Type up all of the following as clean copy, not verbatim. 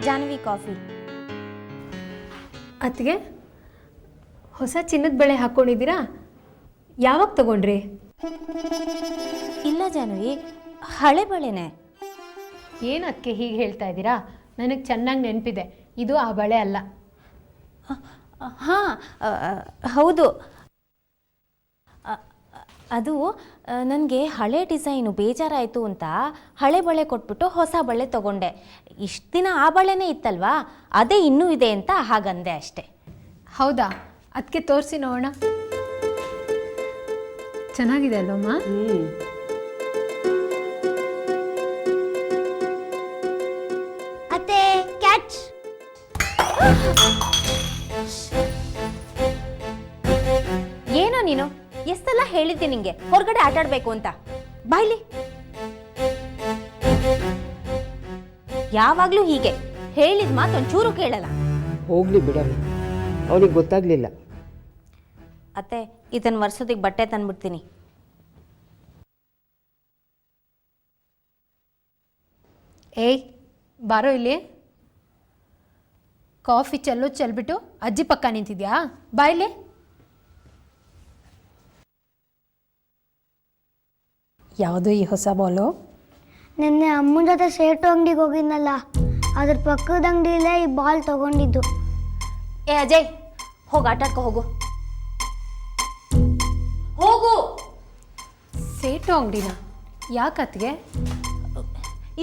Janhvi coffee. ಅತ್ತಿಗೆ ಹೊಸ ಚಿನ್ನದ ಬಳೆ ಹಾಕ್ಕೊಂಡಿದ್ದೀರಾ? ಯಾವಾಗ ತಗೊಂಡ್ರಿ? ಇಲ್ಲ ಜಾನ್ವಿ, ಹಳೆ ಬಳೆನೇ. ಏನು ಅದಕ್ಕೆ ಹೀಗೆ ಹೇಳ್ತಾ ಇದ್ದೀರಾ? ನನಗೆ ಚೆನ್ನಾಗಿ ನೆನಪಿದೆ, ಇದು ಆ ಬಳೆ ಅಲ್ಲ. ಹಾಂ, ಹೌದು. ಅದು ನನಗೆ ಹಳೆ ಡಿಸೈನು ಬೇಜಾರಾಯಿತು ಅಂತ ಹಳೆ ಬಳೆ ಕೊಟ್ಬಿಟ್ಟು ಹೊಸ ಬಳೆ ತೊಗೊಂಡೆ. ಇಷ್ಟು ದಿನ ಆ ಬಳೆನೇ ಇತ್ತಲ್ವಾ, ಅದೇ ಇನ್ನೂ ಇದೆ ಅಂತ ಹಾಗಂದೆ ಅಷ್ಟೆ. ಹೌದಾ? ಅದಕ್ಕೆ ತೋರಿಸಿ ನೋಡೋಣ. ಚೆನ್ನಾಗಿದೆ ಅಲ್ವಮ್ಮ? ಅತ್ತೆ ಕ್ಯಾಚ್. ಏನೋ ನೀನು ಎಷ್ಟೆಲ್ಲ ಹೇಳಿದ್ದೆ ನಿಂಗೆ ಹೊರಗಡೆ ಆಟಾಡಬೇಕು ಅಂತ. ಬಾಯ್ಲಿ, ಯಾವಾಗಲೂ ಹೀಗೆ ಹೇಳಿದ ಮಾತು ಒಂಚೂರು ಕೇಳಲ್ಲ. ಹೋಗ್ಲಿ ಬಿಡಮ್ಮ, ಅವನಿಗೆ ಗೊತ್ತಾಗ್ಲಿಲ್ಲ. ಅತ್ತೆ, ಇದನ್ನು ವರ್ಷದಿಗೆ ಬಟ್ಟೆ ತಂದ್ಬಿಡ್ತೀನಿ. ಏಯ್ ಬಾರೋ ಇಲ್ಲಿ. ಕಾಫಿ ಚೆಲ್ಬಿಟ್ಟು ಅಜ್ಜಿ ಪಕ್ಕ ನಿಂತಿದ್ಯಾ? ಬಾಯ್ಲಿ. ಯಾವುದು ಈ ಹೊಸ ಬಾಲು? ನಿನ್ನೆ ಅಮ್ಮನ ಜೊತೆ ಸೇಟು ಅಂಗಡಿಗೆ ಹೋಗಿದ್ನಲ್ಲ, ಅದ್ರ ಪಕ್ಕದ ಅಂಗಡಿಲೇ ಈ ಬಾಲ್ ತಗೊಂಡಿದ್ದು. ಏ ಅಜಯ್, ಹೋಗಿ ಆಟಾಡ್ಕೊ ಹೋಗು. ಹೋಗು. ಸೇಟು ಅಂಗಡಿನ? ಯಾಕತ್ಗೆ?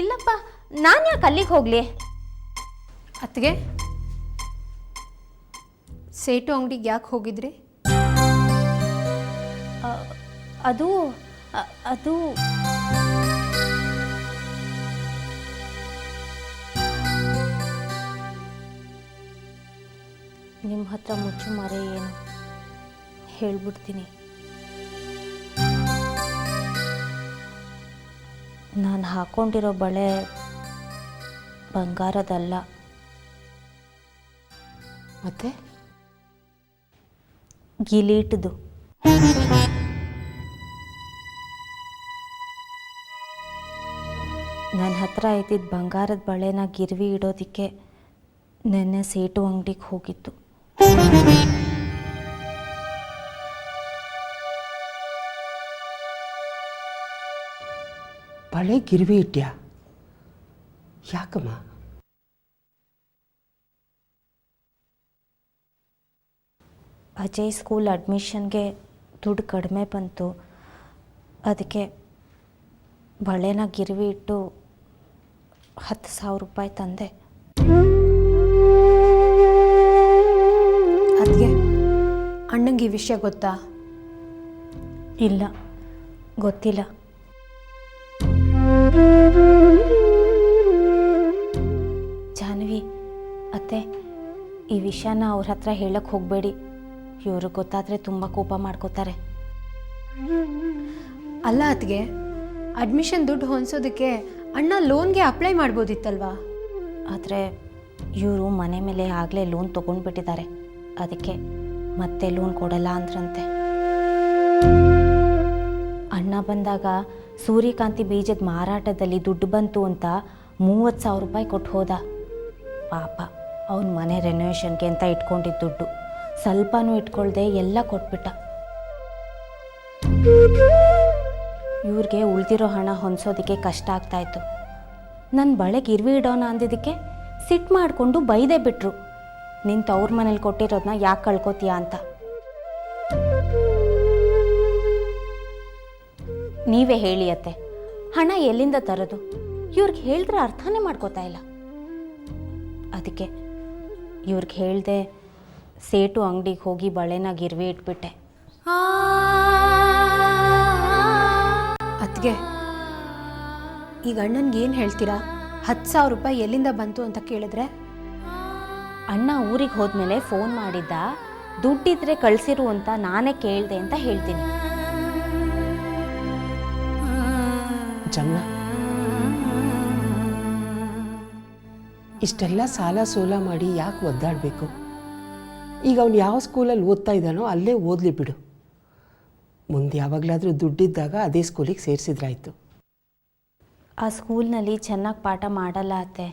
ಇಲ್ಲಪ್ಪ, ನಾನು ಯಾಕೆ ಅಲ್ಲಿಗೆ ಹೋಗ್ಲಿ? ಅತ್ತಿಗೆ, ಸೇಟು ಅಂಗಡಿಗೆ ಯಾಕೆ ಹೋಗಿದ್ರಿ? ಅದು ಅದು ನಿಮ್ಮ ಹತ್ರ ಮುಚ್ಚು ಮರೆ ಏನು ಹೇಳ್ಬಿಡ್ತೀನಿ. ನಾನು ಹಾಕ್ಕೊಂಡಿರೋ ಬಳೆ ಬಂಗಾರದಲ್ಲ. ಮತ್ತೆ ಗಿಲೀಟ್ದು. ನನ್ನ ಹತ್ರ ಇದ್ದಿದ್ದ ಬಂಗಾರದ ಬಳೆನ ಗಿರ್ವಿ ಇಡೋದಕ್ಕೆ ನೆನ್ನೆ ಸೇಟು ಅಂಗಡಿಗೆ ಹೋಗಿತ್ತು. ಬಳೆ ಗಿರ್ವಿ ಇಟ್ಯಾ? ಯಾಕಮ್ಮ? ಅಜಯ್ ಸ್ಕೂಲ್ ಅಡ್ಮಿಷನ್ಗೆ ದುಡ್ಡು ಕಡಿಮೆ ಬಂತು, ಅದಕ್ಕೆ ಬಳೆನ ಗಿರ್ವಿ ಇಟ್ಟು 10,000 ರೂಪಾಯಿ ತಂದೆ. ಅದಕ್ಕೆ ಅಣ್ಣಂಗೆ ಈ ವಿಷಯ ಗೊತ್ತಾ? ಇಲ್ಲ, ಗೊತ್ತಿಲ್ಲ. ಜಾನ್ವಿ ಅತ್ತೆ, ಈ ವಿಷಯನ ಅವ್ರ ಹತ್ರ ಹೇಳಕ್ಕೆ ಹೋಗಬೇಡಿ. ಇವ್ರಿಗೆ ಗೊತ್ತಾದರೆ ತುಂಬ ಕೋಪ ಮಾಡ್ಕೋತಾರೆ. ಅಲ್ಲ ಅತ್ತಿಗೆ, ಅಡ್ಮಿಷನ್ ದುಡ್ಡು ಹೊಂದಿಸೋದಕ್ಕೆ ಅಣ್ಣ ಲೋನ್ಗೆ ಅಪ್ಲೈ ಮಾಡ್ಬೋದಿತ್ತಲ್ವಾ? ಆದರೆ ಇವರು ಮನೆ ಮೇಲೆ ಆಗಲೇ ಲೋನ್ ತೊಗೊಂಡ್ಬಿಟ್ಟಿದ್ದಾರೆ, ಅದಕ್ಕೆ ಮತ್ತೆ ಲೋನ್ ಕೊಡಲ್ಲ ಅಂದ್ರಂತೆ. ಅಣ್ಣ ಬಂದಾಗ ಸೂರ್ಯಕಾಂತಿ ಬೀಜದ ಮಾರಾಟದಲ್ಲಿ ದುಡ್ಡು ಬಂತು ಅಂತ 30,000 ರೂಪಾಯಿ ಕೊಟ್ಟು ಹೋದ. ಪಾಪ ಅವನ ಮನೆ ರೆನೋವೇಷನ್ಗೆ ಅಂತ ಇಟ್ಕೊಂಡಿದ್ದ ದುಡ್ಡು ಸ್ವಲ್ಪನೂ ಇಟ್ಕೊಳ್ದೆ ಎಲ್ಲ ಕೊಟ್ಬಿಟ್ಟ. ಇವ್ರಿಗೆ ಉಳಿದಿರೋ ಹಣ ಹೊಂದಿಸೋದಕ್ಕೆ ಕಷ್ಟ ಆಗ್ತಾಯಿತ್ತು. ನನ್ನ ಬಳೆಗೆ ಗಿರ್ವಿ ಇಡೋಣ ಅಂದಿದ್ದಕ್ಕೆ ಸಿಟ್ಟು ಮಾಡಿಕೊಂಡು ಬೈದೇ ಬಿಟ್ರು. ನಿಂತು ಅವ್ರ ಮನೇಲಿ ಕೊಟ್ಟಿರೋದನ್ನ ಯಾಕೆ ಕಳ್ಕೊತೀಯ ಅಂತ. ನೀವೇ ಹೇಳಿ ಅತ್ತೆ, ಹಣ ಎಲ್ಲಿಂದ ತರೋದು? ಇವ್ರಿಗೆ ಹೇಳಿದ್ರೆ ಅರ್ಥನೇ ಮಾಡ್ಕೋತಾ ಇಲ್ಲ. ಅದಕ್ಕೆ ಇವ್ರಿಗೆ ಹೇಳ್ದೆ ಸೇಟು ಅಂಗಡಿಗೆ ಹೋಗಿ ಬಳೆನ ಗಿರ್ವಿ ಇಟ್ಬಿಟ್ಟೆ. ಅತ್ತಿಗೆ, ಈಗ ಅಣ್ಣನ್ಗೆ ಏನು ಹೇಳ್ತೀರಾ? 10,000 ರೂಪಾಯಿ ಎಲ್ಲಿಂದ ಬಂತು ಅಂತ ಕೇಳಿದ್ರೆ? ಅಣ್ಣ ಊರಿಗೆ ಹೋದ್ಮೇಲೆ ಫೋನ್ ಮಾಡಿದ್ದ, ದುಡ್ಡಿದ್ರೆ ಕಳಿಸಿರು ಅಂತ ನಾನೇ ಕೇಳಿದೆ ಅಂತ ಹೇಳ್ತೀನಿ. ಜಮ್ನ, ಇಷ್ಟೆಲ್ಲ ಸಾಲ ಸೋಲ ಮಾಡಿ ಯಾಕೆ ಒದ್ದಾಡಬೇಕು? ಈಗ ಅವನು ಯಾವ ಸ್ಕೂಲಲ್ಲಿ ಓದ್ತಾ ಇದ್ದಾನೋ ಅಲ್ಲೇ ಓದಲಿ ಬಿಡು. ಮುಂದೆ ಯಾವಾಗಲಾದರೂ ದುಡ್ಡಿದ್ದಾಗ ಅದೇ ಸ್ಕೂಲಿಗೆ ಆ ಸ್ಕೂಲ್ನಲ್ಲಿ ಚೆನ್ನಾಗಿ ಪಾಠ ಮಾಡಲ್ಲ ಅತ್ತೆ.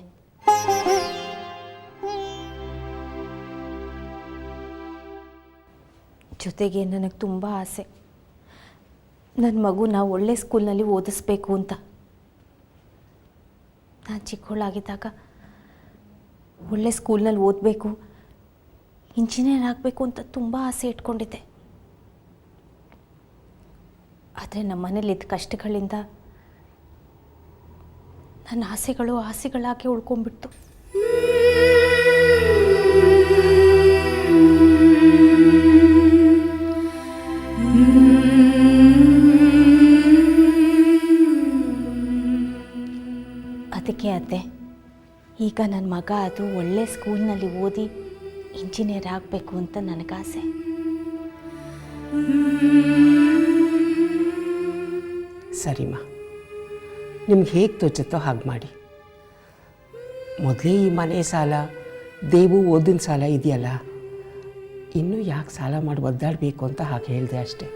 ಜೊತೆಗೆ ನನಗೆ ತುಂಬ ಆಸೆ ನನ್ನ ಮಗುನ ಒಳ್ಳೆ ಸ್ಕೂಲ್ನಲ್ಲಿ ಓದಿಸ್ಬೇಕು ಅಂತ. ನಾನು ಚಿಕ್ಕವಳಾಗಿದ್ದಾಗ ಒಳ್ಳೆ ಸ್ಕೂಲ್ನಲ್ಲಿ ಓದಬೇಕು, ಇಂಜಿನಿಯರ್ ಆಗಬೇಕು ಅಂತ ತುಂಬ ಆಸೆ ಇಟ್ಕೊಂಡಿದ್ದೆ. ಆದರೆ ನಮ್ಮ ಮನೇಲಿದ್ದ ಕಷ್ಟಗಳಿಂದ ನನ್ನ ಆಸೆಗಳಾಗಿ ಉಳ್ಕೊಂಡ್ಬಿಡ್ತು. ಅದಕ್ಕೆ ಅತ್ತೆ, ಈಗ ನನ್ನ ಮಗ ಅದು ಒಳ್ಳೆ ಸ್ಕೂಲ್ನಲ್ಲಿ ಓದಿ ಇಂಜಿನಿಯರ್ ಆಗಬೇಕು ಅಂತ ನನಗಾಸೆ. ಸರಿಮ್ಮ, ನಿಮ್ಗೆ ಹೇಗೆ ತೋಚುತ್ತೋ ಹಾಗೆ ಮಾಡಿ. ಮೊದಲೇ ಈ ಮನೆ ಸಾಲ, ದೇವು ಓದಿನ ಸಾಲ ಇದೆಯಲ್ಲ, ಇನ್ನೂ ಯಾಕೆ ಸಾಲ ಮಾಡಿ ಒದ್ದಾಡಬೇಕು ಅಂತ ಹಾಗೆ ಹೇಳಿದೆ ಅಷ್ಟೆ.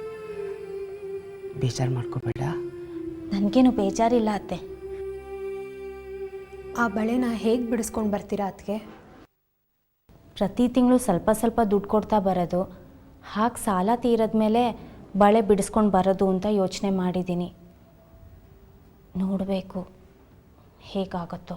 ಬೇಜಾರು ಮಾಡ್ಕೋಬೇಡ. ನನಗೇನು ಬೇಜಾರಿಲ್ಲ ಅತ್ತೆ. ಆ ಬಳೆನ ಹೇಗೆ ಬಿಡಿಸ್ಕೊಂಡು ಬರ್ತೀರಾ ಅದಕ್ಕೆ? ಪ್ರತಿ ತಿಂಗಳು ಸ್ವಲ್ಪ ಸ್ವಲ್ಪ ದುಡ್ಡು ಕೊಡ್ತಾ ಬರೋದು, ಹಾಗೆ ಸಾಲ ತೀರಿದ್ಮೇಲೆ ಬಳೆ ಬಿಡಿಸ್ಕೊಂಡು ಬರೋದು ಅಂತ ಯೋಚನೆ ಮಾಡಿದ್ದೀನಿ. ನೋಡಬೇಕು ಹೇಗಾಗುತ್ತೋ.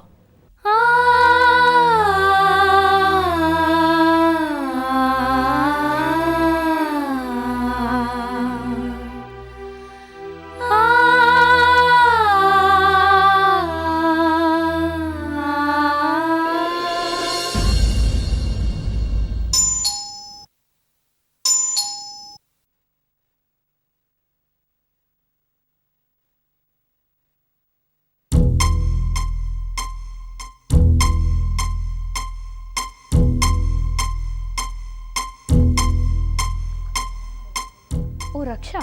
ಓ ರಕ್ಷಾ,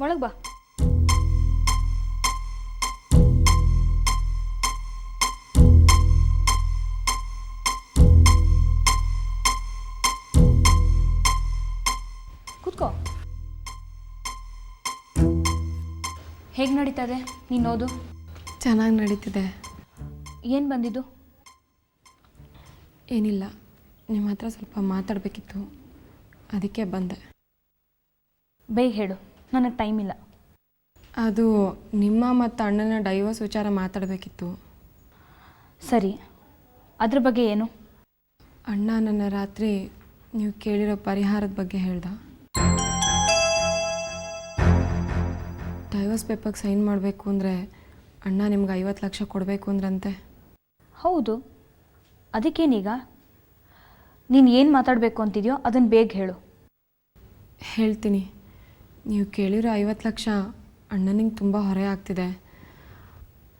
ಒಳಗೆ ಬಾ. ಕೂತ್ಕೋ. ಹೇಗೆ ನಡೀತಾ ಇದೆ ನೀನು ಓದು? ಚೆನ್ನಾಗಿ ನಡೀತಿದೆ. ಏನು ಬಂದಿದ್ದು? ಏನಿಲ್ಲ, ನಿಮ್ಮ ಹತ್ರ ಸ್ವಲ್ಪ ಮಾತಾಡಬೇಕಿತ್ತು, ಅದಕ್ಕೆ ಬಂದೆ. ಬೇಗ ಹೇಳು, ನನಗೆ ಟೈಮ್ ಇಲ್ಲ. ಅದು ನಿಮ್ಮ ಮತ್ತು ಅಣ್ಣನ ಡೈವರ್ಸ್ ವಿಚಾರ ಮಾತಾಡಬೇಕಿತ್ತು. ಸರಿ, ಅದ್ರ ಬಗ್ಗೆ ಏನು? ಅಣ್ಣ ನನ್ನ ರಾತ್ರಿ ನೀವು ಕೇಳಿರೋ ಪರಿಹಾರದ ಬಗ್ಗೆ ಹೇಳ್ದ. ಡೈವರ್ಸ್ ಪೇಪರ್ಗೆ ಸೈನ್ ಮಾಡಬೇಕು ಅಂದರೆ ಅಣ್ಣ ನಿಮ್ಗೆ 50 ಲಕ್ಷ ಕೊಡಬೇಕು ಅಂದ್ರಂತೆ. ಹೌದು, ಅದಕ್ಕೇನೀಗ? ನೀನು ಏನು ಮಾತಾಡಬೇಕು ಅಂತಿದೆಯೋ ಅದನ್ನು ಬೇಗ ಹೇಳು. ಹೇಳ್ತೀನಿ. ನೀವು ಕೇಳಿರೋ 50 ಲಕ್ಷ ಅಣ್ಣನಿಗೆ ತುಂಬ ಹೊರೆ ಆಗ್ತಿದೆ.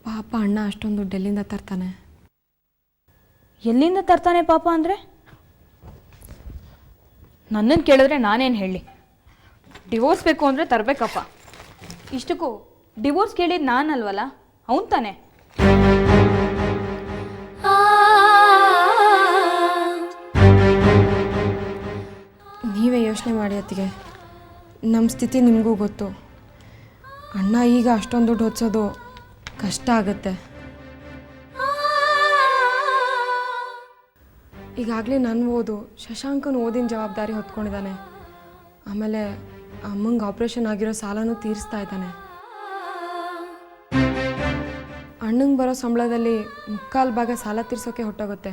ಪಾಪ ಅಣ್ಣ ಅಷ್ಟೊಂದು ದುಡ್ಡು ಎಲ್ಲಿಂದ ತರ್ತಾನೆ? ಎಲ್ಲಿಂದ ತರ್ತಾನೆ ಪಾಪ ಅಂದರೆ? ನನ್ನನ್ನು ಕೇಳಿದ್ರೆ ನಾನೇನು ಹೇಳಿ? ಡಿವೋರ್ಸ್ ಬೇಕು ಅಂದರೆ ತರಬೇಕಪ್ಪ. ಇಷ್ಟಕ್ಕೂ ಡಿವೋರ್ಸ್ ಕೇಳಿದ್ದು ನಾನಲ್ವಲ್ಲ, ಅವನು ತಾನೆ. ನೀವೇ ಯೋಚನೆ ಮಾಡಿ ಅತ್ತಿಗೆ, ನಮ್ಮ ಸ್ಥಿತಿ ನಿಮಗೂ ಗೊತ್ತು. ಅಣ್ಣ ಈಗ ಅಷ್ಟೊಂದು ದುಡ್ಡು ಹೊಚ್ಚೋದು ಕಷ್ಟ ಆಗುತ್ತೆ. ಈಗಾಗಲೇ ನನ್ನ ಓದು, ಶಶಾಂಕನ ಓದಿನ ಜವಾಬ್ದಾರಿ ಹೊತ್ಕೊಂಡಿದ್ದಾನೆ. ಆಮೇಲೆ ಅಮ್ಮಂಗೆ ಆಪ್ರೇಷನ್ ಆಗಿರೋ ಸಾಲನೂ ತೀರಿಸ್ತಾ ಇದ್ದಾನೆ. ಅಣ್ಣಂಗೆ ಬರೋ ಸಂಬಳದಲ್ಲಿ 3/4 ಭಾಗ ಸಾಲ ತೀರ್ಸೋಕೆ ಹೊಟ್ಟೋಗುತ್ತೆ.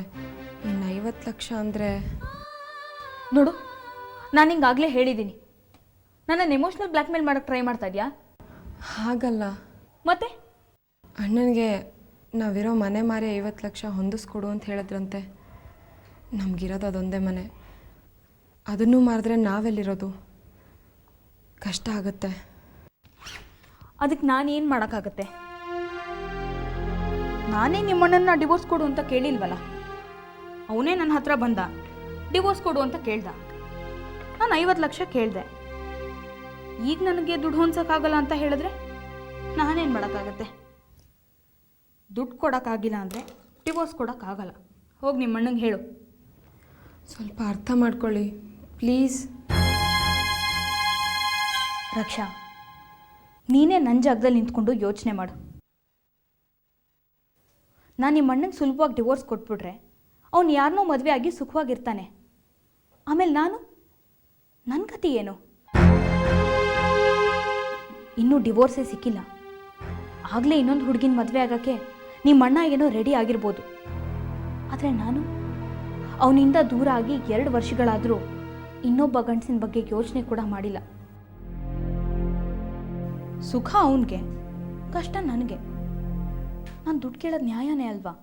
ಇನ್ನು 50 ಲಕ್ಷ ಅಂದರೆ ನೋಡು, ನಾನು ಹಿಂಗಾಗಲೇ ಹೇಳಿದ್ದೀನಿ. ನನ್ನನ್ನು ಎಮೋಷ್ನಲ್ ಬ್ಲ್ಯಾಕ್ ಮೇಲ್ ಮಾಡೋಕ್ಕೆ ಟ್ರೈ ಮಾಡ್ತಾ ಇದೆಯಾ? ಹಾಗಲ್ಲ. ಮತ್ತೆ ಅಣ್ಣನಿಗೆ ನಾವಿರೋ ಮನೆ ಮಾರಿ 50 ಲಕ್ಷ ಹೊಂದಿಸ್ಕೊಡು ಅಂತ ಹೇಳಿದ್ರಂತೆ. ನಮಗಿರೋದು ಅದೊಂದೇ ಮನೆ, ಅದನ್ನು ಮಾರಿದ್ರೆ ನಾವೆಲ್ಲಿರೋದು? ಕಷ್ಟ ಆಗುತ್ತೆ. ಅದಕ್ಕೆ ನಾನೇನು ಮಾಡೋಕ್ಕಾಗತ್ತೆ? ನಾನೇ ನಿಮ್ಮಣ್ಣನ ಡಿವೋರ್ಸ್ ಕೊಡು ಅಂತ ಕೇಳಿಲ್ವಲ್ಲ. ಅವನೇ ನನ್ನ ಹತ್ರ ಬಂದ, ಡಿವೋರ್ಸ್ ಕೊಡು ಅಂತ ಕೇಳ್ದ. ನಾನು 50 ಲಕ್ಷ ಕೇಳಿದೆ. ಈಗ ನನಗೆ ದುಡ್ಡು ಹೊಂದ್ಸೋಕ್ಕಾಗಲ್ಲ ಅಂತ ಹೇಳಿದ್ರೆ ನಾನೇನು ಮಾಡೋಕ್ಕಾಗತ್ತೆ? ದುಡ್ಡು ಕೊಡೋಕ್ಕಾಗಿಲ್ಲ ಅಂದರೆ ಡಿವೋರ್ಸ್ ಕೊಡೋಕ್ಕಾಗಲ್ಲ. ಹೋಗಿ ನಿಮ್ಮ ಅಣ್ಣಂಗೆ ಹೇಳು. ಸ್ವಲ್ಪ ಅರ್ಥ ಮಾಡ್ಕೊಳ್ಳಿ ಪ್ಲೀಸ್. ರಕ್ಷಾ, ನೀನೇ ನನ್ನ ಜಾಗದಲ್ಲಿ ನಿಂತ್ಕೊಂಡು ಯೋಚನೆ ಮಾಡು. ನಾನು ನಿಮ್ಮ ಅಣ್ಣಂಗೆ ಸುಲಭವಾಗಿ ಡಿವೋರ್ಸ್ ಕೊಟ್ಬಿಟ್ರೆ ಅವ್ನು ಯಾರನ್ನೋ ಮದುವೆ ಆಗಿ ಸುಖವಾಗಿರ್ತಾನೆ. ಆಮೇಲೆ ನನ್ನ ಕತೆ ಏನು? ಇನ್ನೂ ಡಿವೋರ್ಸೇ ಸಿಕ್ಕಿಲ್ಲ, ಆಗಲೇ ಇನ್ನೊಂದು ಹುಡುಗಿನ ಮದುವೆ ಆಗೋಕ್ಕೆ ನಿಮ್ಮ ಅಣ್ಣ ಏನೋ ರೆಡಿ ಆಗಿರ್ಬೋದು. ಆದರೆ ನಾನು ಅವನಿಂದ ದೂರ ಆಗಿ 2 ವರ್ಷಗಳಾದರೂ ಇನ್ನೊಬ್ಬ ಗಂಡಸಿನ ಬಗ್ಗೆ ಯೋಚನೆ ಕೂಡ ಮಾಡಿಲ್ಲ. ಸುಖ ಅವನಿಗೆ, ಕಷ್ಟ ನನಗೆ. ನಾನು ದುಡ್ಡು ಕೇಳೋದು ನ್ಯಾಯನೇ ಅಲ್ವಾ?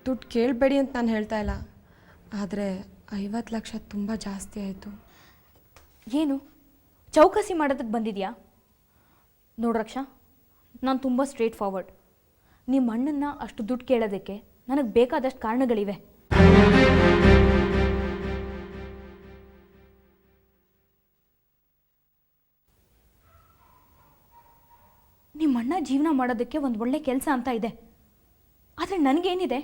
ದುಡ್ಡು ಕೇಳಬೇಡಿ ಅಂತ ನಾನು ಹೇಳ್ತಾ ಇಲ್ಲ, ಆದರೆ 50 ಲಕ್ಷ ತುಂಬ ಜಾಸ್ತಿ ಆಯಿತು. ಏನು ಚೌಕಾಸಿ ಮಾಡೋದಕ್ಕೆ ಬಂದಿದ್ಯಾ? ನೋಡು ರಕ್ಷಾ, ನಾನು ತುಂಬ ಸ್ಟ್ರೇಟ್ ಫಾರ್ವರ್ಡ್. ನಿಮ್ಮ ಅಣ್ಣನ್ನ ಅಷ್ಟು ದುಡ್ಡು ಕೇಳೋದಕ್ಕೆ ನನಗೆ ಬೇಕಾದಷ್ಟು ಕಾರಣಗಳಿವೆ. ನಿಮ್ಮ ಅಣ್ಣ ಜೀವನ ಮಾಡೋದಕ್ಕೆ ಒಂದು ಒಳ್ಳೆ ಕೆಲಸ ಅಂತ ಇದೆ. ಆದರೆ ನನಗೇನಿದೆ?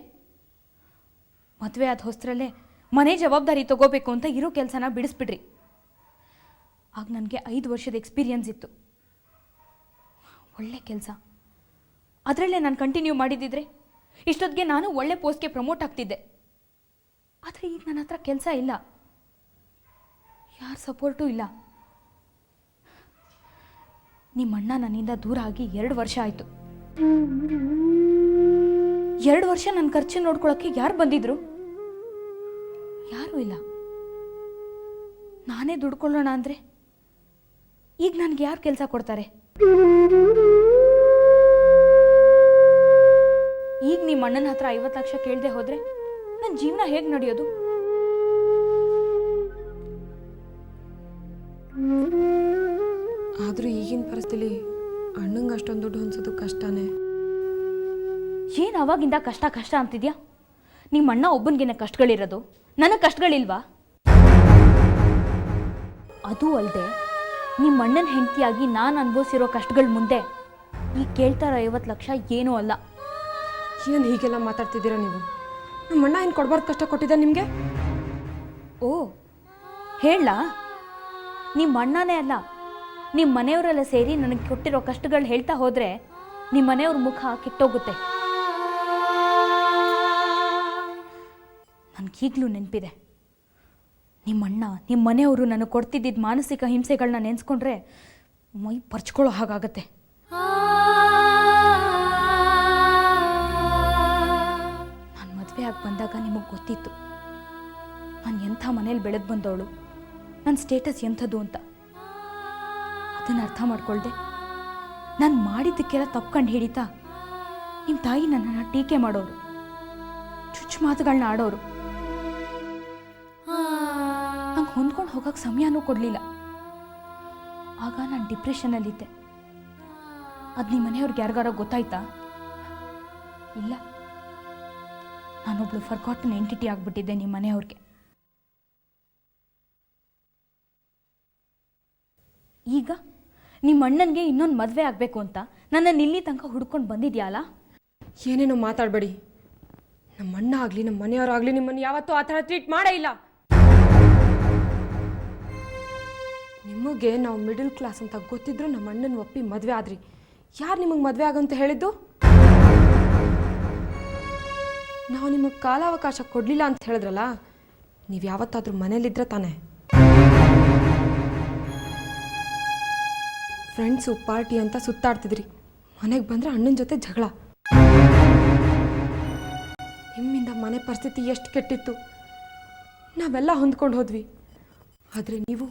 ಮದುವೆ ಆದ ಹೊಸರಲ್ಲೇ ಮನೆ ಜವಾಬ್ದಾರಿ ತಗೋಬೇಕು ಅಂತ ಇರೋ ಕೆಲಸನ ಬಿಡಿಸ್ಬಿಡ್ರಿ. ಆಗ ನನಗೆ 5 ವರ್ಷದ ಎಕ್ಸ್ಪೀರಿಯನ್ಸ್ ಇತ್ತು, ಒಳ್ಳೆ ಕೆಲಸ. ಅದರಲ್ಲೇ ನಾನು ಕಂಟಿನ್ಯೂ ಮಾಡಿದ್ದಿದ್ರೆ ಇಷ್ಟೊತ್ತಿಗೆ ನಾನು ಒಳ್ಳೆ ಪೋಸ್ಟ್ಗೆ ಪ್ರಮೋಟ್ ಆಗ್ತಿದ್ದೆ. ಆದರೆ ಈಗ ನನ್ನ ಹತ್ರ ಕೆಲಸ ಇಲ್ಲ, ಯಾರ ಸಪೋರ್ಟೂ ಇಲ್ಲ. ನಿಮ್ಮ ಅಣ್ಣ ನನ್ನಿಂದ ದೂರ ಆಗಿ 2 ವರ್ಷ ಆಯಿತು. 2 ವರ್ಷ ನನ್ನ ಖರ್ಚು ನೋಡ್ಕೊಳ್ಳೋಕ್ಕೆ ಯಾರು ಬಂದಿದ್ರು? ಯಾರೂ ಇಲ್ಲ. ನಾನೇ ದುಡ್ಕೊಳ್ಳೋಣ ಅಂದರೆ ಈಗ ನನಗೆ ಯಾರು ಕೆಲಸ ಕೊಡ್ತಾರೆ? ಈಗ ನಿಮ್ಮ ಅಣ್ಣನ ಹತ್ರ 50 ಲಕ್ಷ ಕೇಳದೆ ಹೋದರೆ ನನ್ನ ಜೀವನ ಹೇಗೆ ನಡೆಯೋದು? ಆದರೂ ಈಗಿನ ಪರಿಸ್ಥಿತಿಲಿ ಅಣ್ಣಂಗೆ ಅಷ್ಟೊಂದು ದುಡ್ಡು ಹೊಂದಿಸೋದು ಕಷ್ಟನೇ. ಏನು ಅವಾಗಿಂದ ಕಷ್ಟ ಕಷ್ಟ ಅಂತಿದ್ಯಾ? ನಿಮ್ಮ ಅಣ್ಣ ಒಬ್ಬನಿಗೇನೆ ಕಷ್ಟಗಳಿರೋದು, ನನಗೆ ಕಷ್ಟಗಳಿಲ್ವಾ? ಅದೂ ಅಲ್ಲದೆ ನಿಮ್ಮ ಅಣ್ಣನ ಹೆಂಡತಿಯಾಗಿ ನಾನು ಅನುಭವಿಸಿರೋ ಕಷ್ಟಗಳ ಮುಂದೆ ಈಗ ಕೇಳ್ತಾ ಇರೋ 50 ಲಕ್ಷ ಏನೂ ಅಲ್ಲ. ಏನು ಹೀಗೆಲ್ಲ ಮಾತಾಡ್ತಿದ್ದೀರಾ ನೀವು? ನಮ್ಮ ಅಣ್ಣ ಏನು ಕೊಡಬಾರ್ದು ಕಷ್ಟ ಕೊಟ್ಟಿದ್ದ ನಿಮಗೆ? ಓ ಹೇಳ, ನಿಮ್ಮ ಅಣ್ಣನೇ ಅಲ್ಲ ನಿಮ್ಮ ಮನೆಯವರೆಲ್ಲ ಸೇರಿ ನನಗೆ ಕೊಟ್ಟಿರೋ ಕಷ್ಟಗಳು ಹೇಳ್ತಾ ಹೋದರೆ ನಿಮ್ಮ ಮನೆಯವ್ರ ಮುಖ ಕೆಟ್ಟೋಗುತ್ತೆ. ನನಗೀಗಲೂ ನೆನಪಿದೆ, ನಿಮ್ಮಣ್ಣ ನಿಮ್ಮ ಮನೆಯವರು ನನಗೆ ಕೊಡ್ತಿದ್ದಿದ್ದ ಮಾನಸಿಕ ಹಿಂಸೆಗಳನ್ನ ನೆನೆಸ್ಕೊಂಡ್ರೆ ಮೈ ಪರ್ಚ್ಕೊಳ್ಳೋ ಹಾಗಾಗತ್ತೆ. ನಾನು ಮದುವೆ ಆಗಿ ಬಂದಾಗ ನಿಮಗೆ ಗೊತ್ತಿತ್ತು ನಾನು ಎಂಥ ಮನೇಲಿ ಬೆಳೆದು ಬಂದವಳು, ನನ್ನ ಸ್ಟೇಟಸ್ ಎಂಥದ್ದು ಅಂತ. ಅದನ್ನು ಅರ್ಥ ಮಾಡ್ಕೊಳ್ದೆ ನಾನು ಮಾಡಿದ್ದಕ್ಕೆಲ್ಲ ತಪ್ಕೊಂಡು ಹಿಡಿತಾ ನಿಮ್ಮ ತಾಯಿ ನನ್ನನ್ನು ಟೀಕೆ ಮಾಡೋರು, ಚುಚ್ಚು ಮಾತುಗಳನ್ನ ಆಡೋರು. ನಂಗೆ ಹೊಂದ್ಕೊಂಡು ಹೋಗೋಕ್ಕೆ ಸಮಯನೂ ಕೊಡಲಿಲ್ಲ. ಆಗ ನಾನು ಡಿಪ್ರೆಷನಲ್ಲಿದ್ದೆ. ಅದು ನಿಮ್ಮ ಮನೆಯವ್ರಿಗೆ ಯಾರಿಗಾರ ಗೊತ್ತಾಯ್ತಾ? ಇಲ್ಲ, ನಾನೊಬ್ಳು ಫರ್ಗಾಟನ್ ಎಂಟಿಟಿ ಆಗಿಬಿಟ್ಟಿದ್ದೆ ನಿಮ್ಮ ಮನೆಯವ್ರಿಗೆ. ಈಗ ನಿಮ್ಮ ಅಣ್ಣನಿಗೆ ಇನ್ನೊಂದು ಮದುವೆ ಆಗಬೇಕು ಅಂತ ನನ್ನನ್ನು ಇಲ್ಲಿ ತನಕ ಹುಡ್ಕೊಂಡು ಬಂದಿದ್ಯಾಲ್ಲ? ಏನೇನೋ ಮಾತಾಡಬೇಡಿ. ನಮ್ಮ ಅಣ್ಣ ಆಗಲಿ ನಮ್ಮ ಮನೆಯವರಾಗಲಿ ನಿಮ್ಮನ್ನು ಯಾವತ್ತೂ ಆ ಥರ ಟ್ರೀಟ್ ಮಾಡೇ ಇಲ್ಲ. ನಿಮಗೆ ನಾವು ಮಿಡಲ್ ಕ್ಲಾಸ್ ಅಂತ ಗೊತ್ತಿದ್ರು ನಮ್ಮ ಅಣ್ಣನ ಒಪ್ಪಿ ಮದುವೆ ಆದ್ರಿ. ಯಾರು ನಿಮಗೆ ಮದುವೆ ಆಗಂತ ಹೇಳಿದ್ದು? ನಾವು ನಿಮಗೆ ಕಾಲಾವಕಾಶ ಕೊಡಲಿಲ್ಲ ಅಂತ ಹೇಳಿದ್ರಲ್ಲ, ನೀವು ಯಾವತ್ತಾದ್ರೂ ಮನೇಲಿದ್ರೆ ತಾನೇ? ಫ್ರೆಂಡ್ಸು ಪಾರ್ಟಿ ಅಂತ ಸುತ್ತಾಡ್ತಿದ್ರಿ, ಮನೆಗೆ ಬಂದರೆ ಅಣ್ಣನ ಜೊತೆ ಜಗಳ. ನಿಮ್ಮಿಂದ ಮನೆ ಪರಿಸ್ಥಿತಿ ಎಷ್ಟು ಕೆಟ್ಟಿತ್ತು, ನಾವೆಲ್ಲ ಹೊಂದ್ಕೊಂಡು ಹೋದ್ವಿ. ಆದರೆ ನೀವು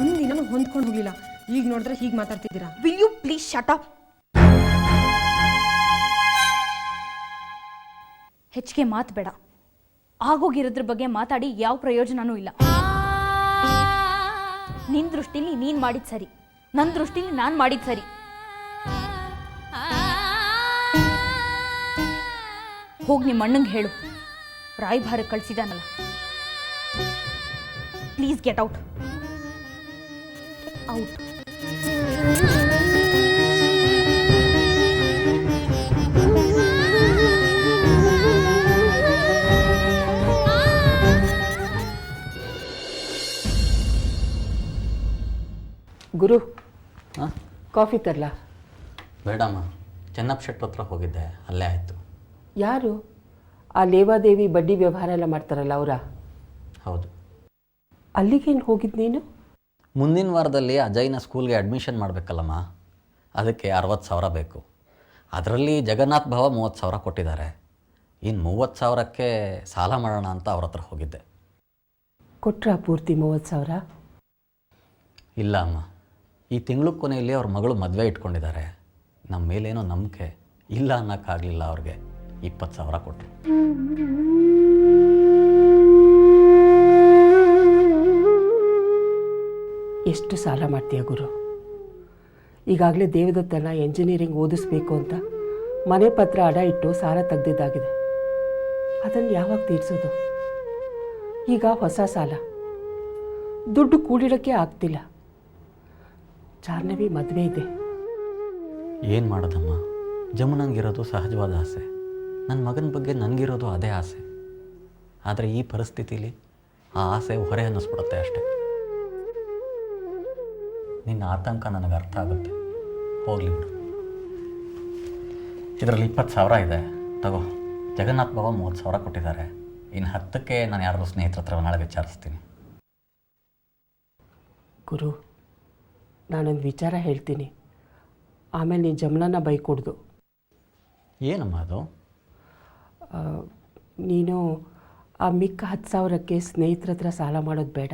ಒಂದಿನೂ ಹೊಂದ್ಕೊಂಡು ಹೋಗಲಿಲ್ಲ. ಈಗ ನೋಡಿದ್ರೆ ಹೀಗೆ ಮಾತಾಡ್ತಿದ್ದೀರಾ. Will you please shut up? ಹೆಚ್ಚಿಗೆ ಮಾತು ಬೇಡ. ಆಗೋಗಿರೋದ್ರ ಬಗ್ಗೆ ಮಾತಾಡಿ ಯಾವ ಪ್ರಯೋಜನನೂ ಇಲ್ಲ. ನಿನ್ನ ದೃಷ್ಟಿಲಿ ನೀನು ಮಾಡಿದ ಸರಿ, ನನ್ನ ದೃಷ್ಟಿಲಿ ನಾನು ಮಾಡಿದ ಸರಿ. ಹೋಗಿ ನಿಮ್ಮ ಅಣ್ಣಂಗೆ ಹೇಳು, ರಾಯಭಾರ ಕಳಿಸಿದಾನಲ್ಲ. Please get out. Out. Coffee ತರಲಾ? ಬೇಡಮ್ಮ, ಚೆನ್ನಪ್ಪ ಶೆಟ್ರ್ ಹತ್ರ ಹೋಗಿದ್ದೆ, ಅಲ್ಲೇ ಆಯಿತು. ಯಾರು? ಆ ಲೇವಾದೇವಿ ಬಡ್ಡಿ ವ್ಯವಹಾರ ಎಲ್ಲ ಮಾಡ್ತಾರಲ್ಲ ಅವರ? ಹೌದು. ಅಲ್ಲಿಗೇನು ಹೋಗಿದ್ದು ನೀನು? ಮುಂದಿನ ವಾರದಲ್ಲಿ ಅಜಯ್ನ ಸ್ಕೂಲ್ಗೆ ಅಡ್ಮಿಷನ್ ಮಾಡಬೇಕಲ್ಲಮ್ಮ, ಅದಕ್ಕೆ 60,000 ಬೇಕು. ಅದರಲ್ಲಿ ಜಗನ್ನಾಥ್ ಭಾವ 30,000 ಕೊಟ್ಟಿದ್ದಾರೆ. ಇನ್ನು 30,000ಕ್ಕೆ ಸಾಲ ಮಾಡೋಣ ಅಂತ ಅವ್ರ ಹತ್ರ ಹೋಗಿದ್ದೆ. ಕೊಟ್ರಾ ಪೂರ್ತಿ 30,000? ಇಲ್ಲ ಅಮ್ಮ, ಈ ತಿಂಗಳು ಕೊನೆಯಲ್ಲಿ ಅವ್ರ ಮಗಳು ಮದುವೆ ಇಟ್ಕೊಂಡಿದ್ದಾರೆ. ನಮ್ಮ ಮೇಲೇನೋ ನಂಬಿಕೆ ಇಲ್ಲ ಅನ್ನೋಕ್ಕಾಗಲಿಲ್ಲ, ಅವ್ರಿಗೆ 20,000 ಕೊಟ್ಟರು. ಎಷ್ಟು ಸಾಲ ಮಾಡ್ತೀಯ ಗುರು? ಈಗಾಗಲೇ ದೇವದತ್ತನ ಎಂಜಿನಿಯರಿಂಗ್ ಓದಿಸ್ಬೇಕು ಅಂತ ಮನೆ ಪತ್ರ ಅಡ ಇಟ್ಟು ಸಾಲ ತೆಗೆದಿದ್ದಾಗಿದೆ. ಅದನ್ನು ಯಾವಾಗ ತೀರಿಸೋದು? ಈಗ ಹೊಸ ಸಾಲ, ದುಡ್ಡು ಕೂಡಿಡೋಕ್ಕೆ ಆಗ್ತಿಲ್ಲ. ಜಾಹ್ನವಿ ಮದುವೆ ಇದೆ. ಏನು ಮಾಡೋದಮ್ಮ, ಜಮುನಂಗಿರೋದು ಸಹಜವಾದ ಆಸೆ, ನನ್ನ ಮಗನ ಬಗ್ಗೆ ನನಗಿರೋದು ಅದೇ ಆಸೆ. ಆದರೆ ಈ ಪರಿಸ್ಥಿತಿಲಿ ಆ ಆಸೆ ಹೊರೆ ಅನ್ನಿಸ್ಬಿಡುತ್ತೆ ಅಷ್ಟೆ. ನಿನ್ನ ಆತಂಕ ನನಗೆ ಅರ್ಥ ಆಗುತ್ತೆ, ಹೋಗಲಿ ಬಿಡು. ಇದರಲ್ಲಿ 20,000 ಇದೆ, ತಗೋ. ಜಗನ್ನಾಥ್ ಬಾಬಾ 30,000 ಕೊಟ್ಟಿದ್ದಾರೆ. ಇನ್ನು 10ಕ್ಕೆ ನಾನು ಯಾರಾದರೂ ಸ್ನೇಹಿತರ ಹತ್ರ ನಾಳೆ ವಿಚಾರಿಸ್ತೀನಿ. ಗುರು, ನಾನೊಂದು ವಿಚಾರ ಹೇಳ್ತೀನಿ, ಆಮೇಲೆ ನೀನು ಜಮುನನ ಬೈಕೊಡ್ದು. ಏನಮ್ಮ ಅದು? ನೀನು ಆ ಮಿಕ್ಕ 10,000ಕ್ಕೆ ಸ್ನೇಹಿತರ ಹತ್ರ ಸಾಲ ಮಾಡೋದು ಬೇಡ.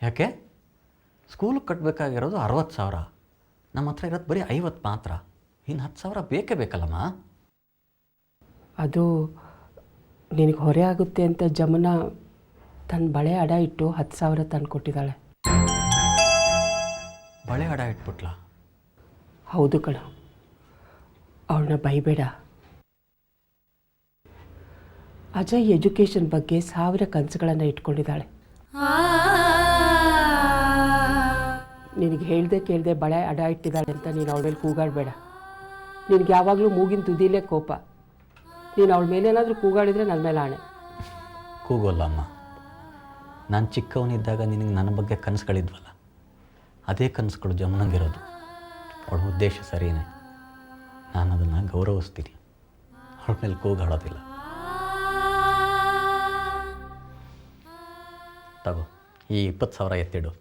ಯಾಕೆ? ಸ್ಕೂಲಿಗೆ ಕಟ್ಟಬೇಕಾಗಿರೋದು 60,000, ನಮ್ಮ ಹತ್ರ ಇರೋದು ಬರೀ 50 ಮಾತ್ರ. ಇನ್ನು 10,000 ಬೇಕೇ ಬೇಕಲ್ಲಮ್ಮ. ಅದು ನಿನಗೆ ಹೊರೆ ಆಗುತ್ತೆ ಅಂತ ಜಮುನ ತನ್ನ ಬಳೆ ಅಡ ಇಟ್ಟು 10,000 ತಂದು ಕೊಟ್ಟಿದ್ದಾಳೆ. ಬಳೆ ಅಡ ಇಟ್ಬಿಟ್ಲ? ಹೌದು ಕಣ, ಅವಳನ್ನ ಬೈಬೇಡ. ಅಜಯ್ ಎಜುಕೇಷನ್ ಬಗ್ಗೆ 1000 ಕನಸುಗಳನ್ನು ಇಟ್ಕೊಂಡಿದ್ದಾಳೆ. ನಿನಗೆ ಹೇಳ್ದೆ ಕೇಳದೆ ಬಳೆ ಅಡ ಇಟ್ಟಿದ್ದಾಳೆ ಅಂತ ನೀನು ಅವಳ ಮೇಲೆ ಕೂಗಾಡಬೇಡ. ನಿನಗೆ ಯಾವಾಗಲೂ ಮೂಗಿನ ತುದಿಲೇ ಕೋಪ. ನೀನು ಅವಳ ಮೇಲೆ ಏನಾದರೂ ಕೂಗಾಡಿದರೆ ನನ್ನ ಮೇಲೆ ಆಣೆ. ಕೂಗೋಲ್ಲಮ್ಮ, ನಾನು ಚಿಕ್ಕವನಿದ್ದಾಗ ನಿನಗೆ ನನ್ನ ಬಗ್ಗೆ ಕನಸುಗಳಿದ್ವಲ್ಲ, ಅದೇ ಕನಸುಗಳು ಜಮುನಂಗಿರೋದು. ಅವಳ ಉದ್ದೇಶ ಸರಿಯೇ, ನಾನು ಅದನ್ನು ಗೌರವಿಸ್ತೀನಿ. ಅವಳ ಮೇಲೆ ಕೂಗಾಡೋದಿಲ್ಲ. ತಗೋ, ಈ 20,000 ಎತ್ತಿಡು.